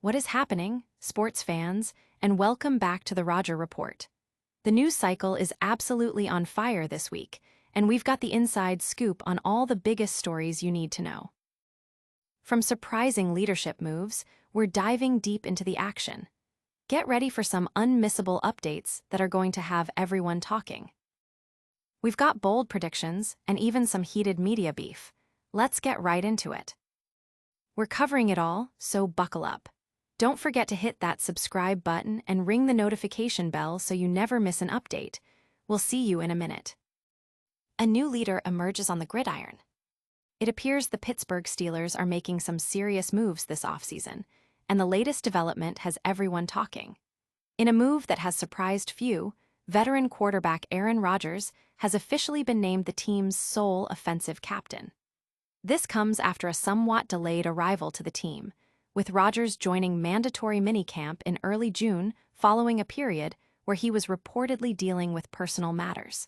What is happening, sports fans, and welcome back to the Roger Report. The news cycle is absolutely on fire this week, and we've got the inside scoop on all the biggest stories you need to know. From surprising leadership moves, we're diving deep into the action. Get ready for some unmissable updates that are going to have everyone talking. We've got bold predictions and even some heated media beef. Let's get right into it. We're covering it all, so buckle up. Don't forget to hit that subscribe button and ring the notification bell so you never miss an update. We'll see you in a minute. A new leader emerges on the gridiron. It appears the Pittsburgh Steelers are making some serious moves this offseason, and the latest development has everyone talking. In a move that has surprised few, veteran quarterback Aaron Rodgers has officially been named the team's sole offensive captain. This comes after a somewhat delayed arrival to the team, with Rodgers joining mandatory minicamp in early June following a period where he was reportedly dealing with personal matters.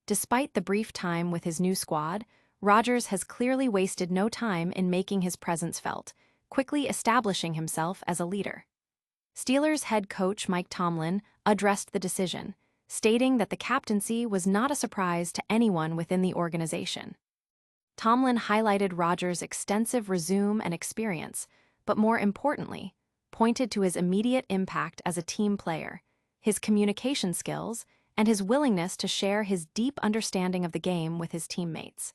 Despite the brief time with his new squad, Rodgers has clearly wasted no time in making his presence felt, quickly establishing himself as a leader. Steelers head coach Mike Tomlin addressed the decision, stating that the captaincy was not a surprise to anyone within the organization. Tomlin highlighted Rodgers' extensive resume and experience, but more importantly, pointed to his immediate impact as a team player, his communication skills, and his willingness to share his deep understanding of the game with his teammates.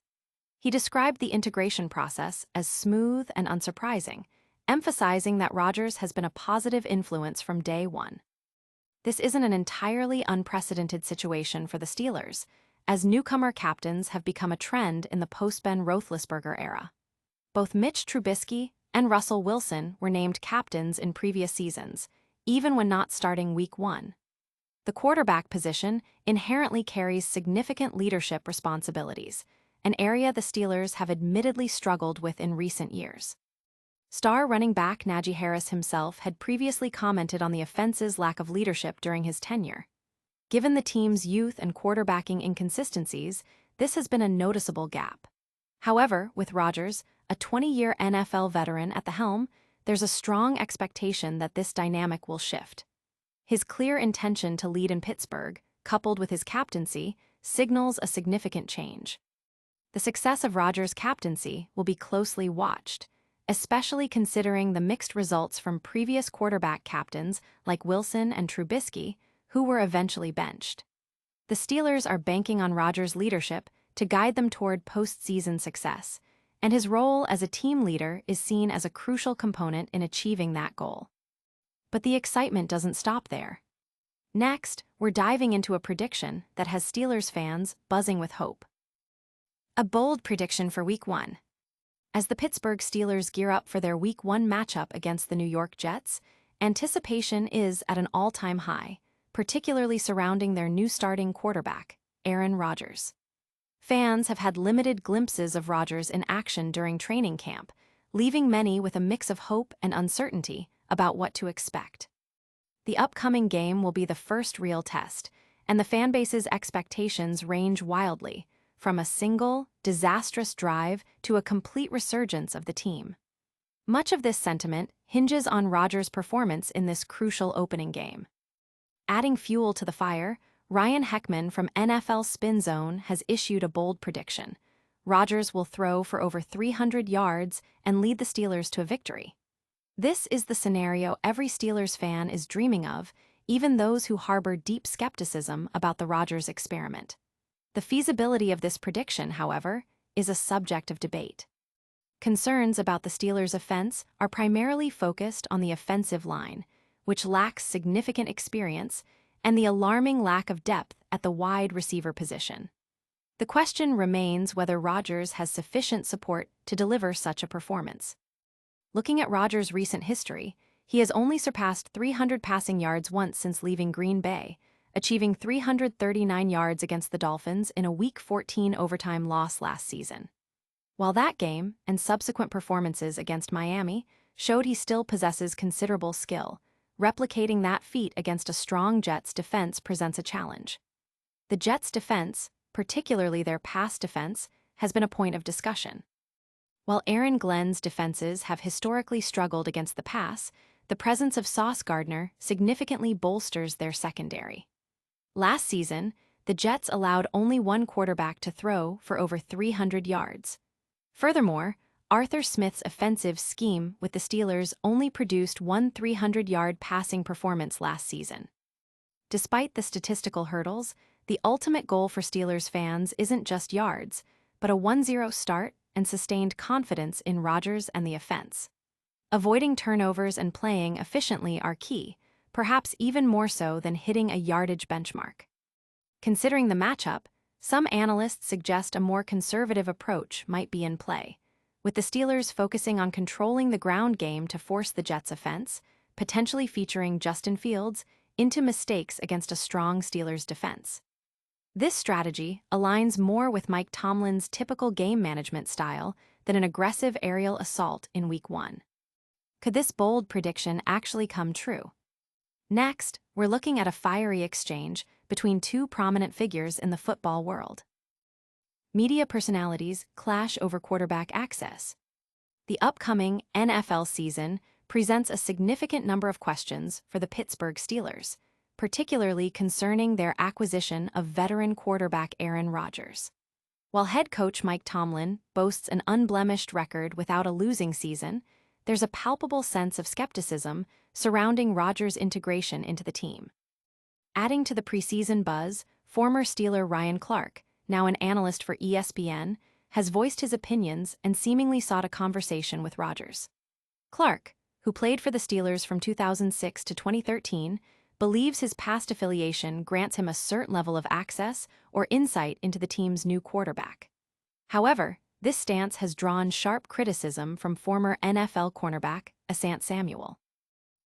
He described the integration process as smooth and unsurprising, emphasizing that Rodgers has been a positive influence from day one. This isn't an entirely unprecedented situation for the Steelers, as newcomer captains have become a trend in the post-Ben Roethlisberger era. Both Mitch Trubisky and Russell Wilson were named captains in previous seasons, even when not starting Week 1. The quarterback position inherently carries significant leadership responsibilities, an area the Steelers have admittedly struggled with in recent years. Star running back Najee Harris himself had previously commented on the offense's lack of leadership during his tenure. Given the team's youth and quarterbacking inconsistencies, this has been a noticeable gap. However, with Rodgers, a 20-year NFL veteran at the helm, there's a strong expectation that this dynamic will shift. His clear intention to lead in Pittsburgh, coupled with his captaincy, signals a significant change. The success of Rodgers' captaincy will be closely watched, especially considering the mixed results from previous quarterback captains like Wilson and Trubisky, who were eventually benched. The Steelers are banking on Rodgers' leadership to guide them toward postseason success, and his role as a team leader is seen as a crucial component in achieving that goal. But the excitement doesn't stop there. Next, we're diving into a prediction that has Steelers fans buzzing with hope. A bold prediction for Week 1. As the Pittsburgh Steelers gear up for their Week 1 matchup against the New York Jets, anticipation is at an all-time high, particularly surrounding their new starting quarterback, Aaron Rodgers. Fans have had limited glimpses of Rodgers in action during training camp, leaving many with a mix of hope and uncertainty about what to expect. The upcoming game will be the first real test, and the fanbase's expectations range wildly, from a single, disastrous drive to a complete resurgence of the team. Much of this sentiment hinges on Rodgers' performance in this crucial opening game. Adding fuel to the fire, Ryan Heckman from NFL Spin Zone has issued a bold prediction. Rodgers will throw for over 300 yards and lead the Steelers to a victory. This is the scenario every Steelers fan is dreaming of, even those who harbor deep skepticism about the Rodgers experiment. The feasibility of this prediction, however, is a subject of debate. Concerns about the Steelers' offense are primarily focused on the offensive line, which lacks significant experience, and the alarming lack of depth at the wide receiver position. The question remains whether Rodgers has sufficient support to deliver such a performance. Looking at Rodgers' recent history, he has only surpassed 300 passing yards once since leaving Green Bay, achieving 339 yards against the Dolphins in a Week 14 overtime loss last season. While that game and subsequent performances against Miami showed he still possesses considerable skill, replicating that feat against a strong Jets defense presents a challenge. The Jets' defense, particularly their pass defense, has been a point of discussion. While Aaron Glenn's defenses have historically struggled against the pass, the presence of Sauce Gardner significantly bolsters their secondary. Last season, the Jets allowed only one quarterback to throw for over 300 yards. Furthermore, Arthur Smith's offensive scheme with the Steelers only produced one 300-yard passing performance last season. Despite the statistical hurdles, the ultimate goal for Steelers fans isn't just yards, but a 1-0 start and sustained confidence in Rodgers and the offense. Avoiding turnovers and playing efficiently are key, perhaps even more so than hitting a yardage benchmark. Considering the matchup, some analysts suggest a more conservative approach might be in play, with the Steelers focusing on controlling the ground game to force the Jets' offense, potentially featuring Justin Fields into mistakes against a strong Steelers defense. This strategy aligns more with Mike Tomlin's typical game management style than an aggressive aerial assault in Week 1. Could this bold prediction actually come true? Next, we're looking at a fiery exchange between two prominent figures in the football world. Media personalities clash over quarterback access. The upcoming NFL season presents a significant number of questions for the Pittsburgh Steelers, particularly concerning their acquisition of veteran quarterback Aaron Rodgers. While head coach Mike Tomlin boasts an unblemished record without a losing season, there's a palpable sense of skepticism surrounding Rodgers' integration into the team. Adding to the preseason buzz, former Steeler Ryan Clark, now an analyst for ESPN, has voiced his opinions and seemingly sought a conversation with Rodgers. Clark, who played for the Steelers from 2006 to 2013, believes his past affiliation grants him a certain level of access or insight into the team's new quarterback. However, this stance has drawn sharp criticism from former NFL cornerback Asante Samuel.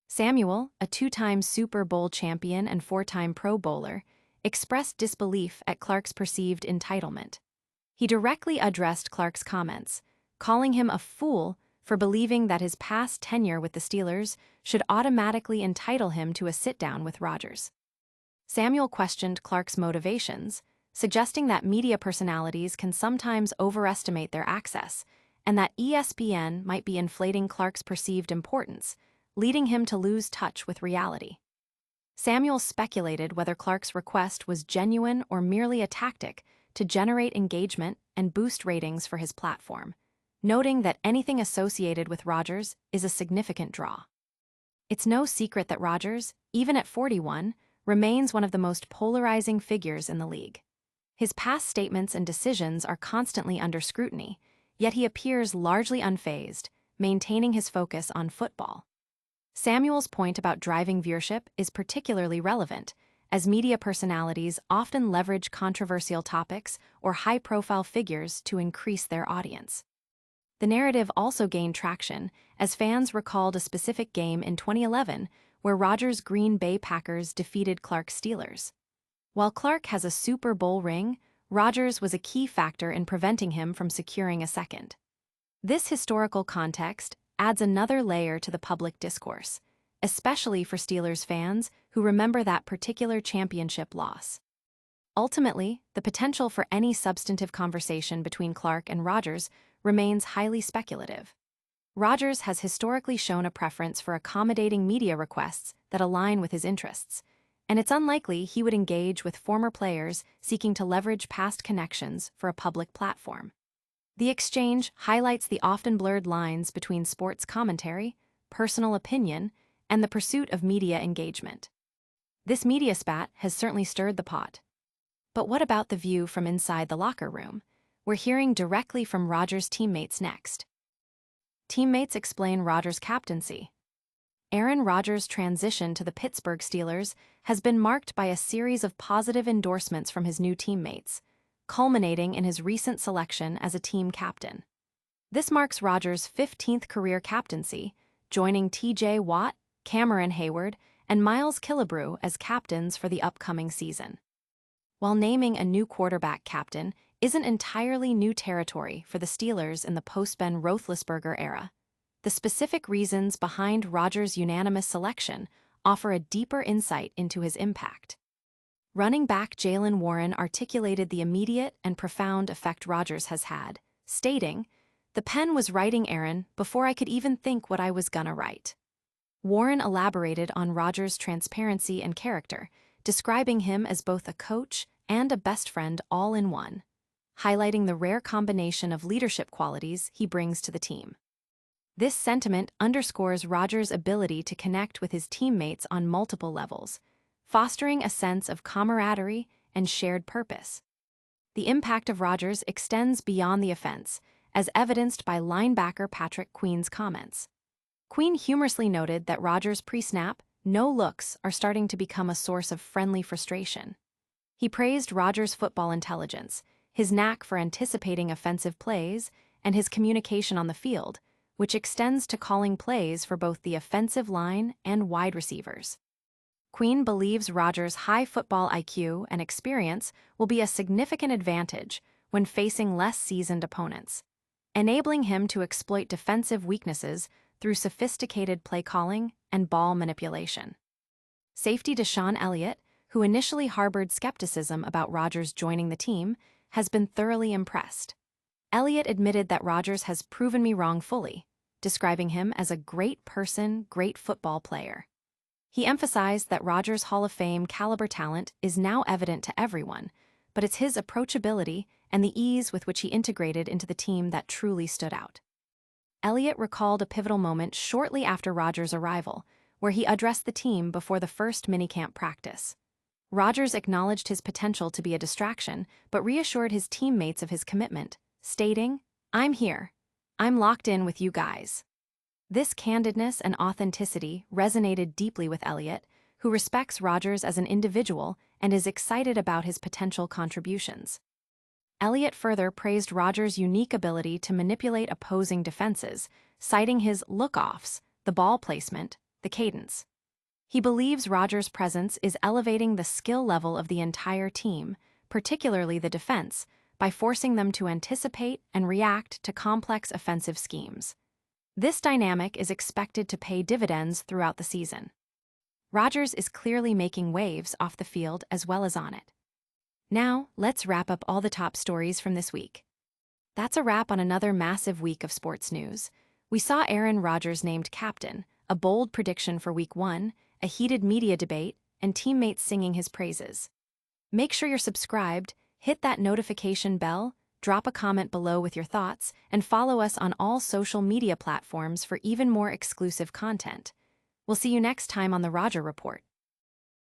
Samuel, a two-time Super Bowl champion and four-time Pro Bowler, expressed disbelief at Clark's perceived entitlement. He directly addressed Clark's comments, calling him a fool for believing that his past tenure with the Steelers should automatically entitle him to a sit-down with Rodgers. Samuel questioned Clark's motivations, suggesting that media personalities can sometimes overestimate their access, and that ESPN might be inflating Clark's perceived importance, leading him to lose touch with reality. Samuel speculated whether Clark's request was genuine or merely a tactic to generate engagement and boost ratings for his platform, noting that anything associated with Rodgers is a significant draw. It's no secret that Rodgers, even at 41, remains one of the most polarizing figures in the league. His past statements and decisions are constantly under scrutiny, yet he appears largely unfazed, maintaining his focus on football. Samuel's point about driving viewership is particularly relevant, as media personalities often leverage controversial topics or high-profile figures to increase their audience. The narrative also gained traction as fans recalled a specific game in 2011 where Rodgers' Green Bay Packers defeated Clark's Steelers. While Clark has a Super Bowl ring, Rodgers was a key factor in preventing him from securing a second. This historical context adds another layer to the public discourse, especially for Steelers fans who remember that particular championship loss. Ultimately, the potential for any substantive conversation between Clark and Rodgers remains highly speculative. Rodgers has historically shown a preference for accommodating media requests that align with his interests, and it's unlikely he would engage with former players seeking to leverage past connections for a public platform. The exchange highlights the often blurred lines between sports commentary, personal opinion, and the pursuit of media engagement. This media spat has certainly stirred the pot. But what about the view from inside the locker room? We're hearing directly from Rodgers' teammates next. Teammates explain Rodgers' captaincy. Aaron Rodgers' transition to the Pittsburgh Steelers has been marked by a series of positive endorsements from his new teammates, culminating in his recent selection as a team captain. This marks Rodgers' 15th career captaincy, joining T.J. Watt, Cameron Hayward, and Miles Killebrew as captains for the upcoming season. While naming a new quarterback captain isn't entirely new territory for the Steelers in the post-Ben Roethlisberger era, the specific reasons behind Rodgers' unanimous selection offer a deeper insight into his impact. Running back Jaylen Warren articulated the immediate and profound effect Rodgers has had, stating, "The pen was writing Aaron before I could even think what I was gonna write." Warren elaborated on Rodgers' transparency and character, describing him as both a coach and a best friend all in one, highlighting the rare combination of leadership qualities he brings to the team. This sentiment underscores Rodgers' ability to connect with his teammates on multiple levels, fostering a sense of camaraderie and shared purpose. The impact of Rodgers extends beyond the offense, as evidenced by linebacker Patrick Queen's comments. Queen humorously noted that Rodgers' pre-snap, no looks are starting to become a source of friendly frustration. He praised Rodgers' football intelligence, his knack for anticipating offensive plays, and his communication on the field, which extends to calling plays for both the offensive line and wide receivers. Queen believes Rodgers' high football IQ and experience will be a significant advantage when facing less seasoned opponents, enabling him to exploit defensive weaknesses through sophisticated play calling and ball manipulation. Safety Deshaun Elliott, who initially harbored skepticism about Rodgers joining the team, has been thoroughly impressed. Elliott admitted that Rodgers has proven me wrong fully, describing him as a great person, great football player. He emphasized that Rodgers' Hall of Fame caliber talent is now evident to everyone, but it's his approachability and the ease with which he integrated into the team that truly stood out. Elliott recalled a pivotal moment shortly after Rodgers' arrival, where he addressed the team before the first minicamp practice. Rodgers acknowledged his potential to be a distraction, but reassured his teammates of his commitment, stating, "I'm here. I'm locked in with you guys." This candidness and authenticity resonated deeply with Elliott, who respects Rodgers as an individual and is excited about his potential contributions. Elliott further praised Rodgers' unique ability to manipulate opposing defenses, citing his look-offs, the ball placement, the cadence. He believes Rodgers' presence is elevating the skill level of the entire team, particularly the defense, by forcing them to anticipate and react to complex offensive schemes. This dynamic is expected to pay dividends throughout the season. Rodgers is clearly making waves off the field as well as on it. Now, let's wrap up all the top stories from this week. That's a wrap on another massive week of sports news. We saw Aaron Rodgers named captain, a bold prediction for Week 1, a heated media debate, and teammates singing his praises. Make sure you're subscribed, hit that notification bell, drop a comment below with your thoughts, and follow us on all social media platforms for even more exclusive content. We'll see you next time on the Rodger Report.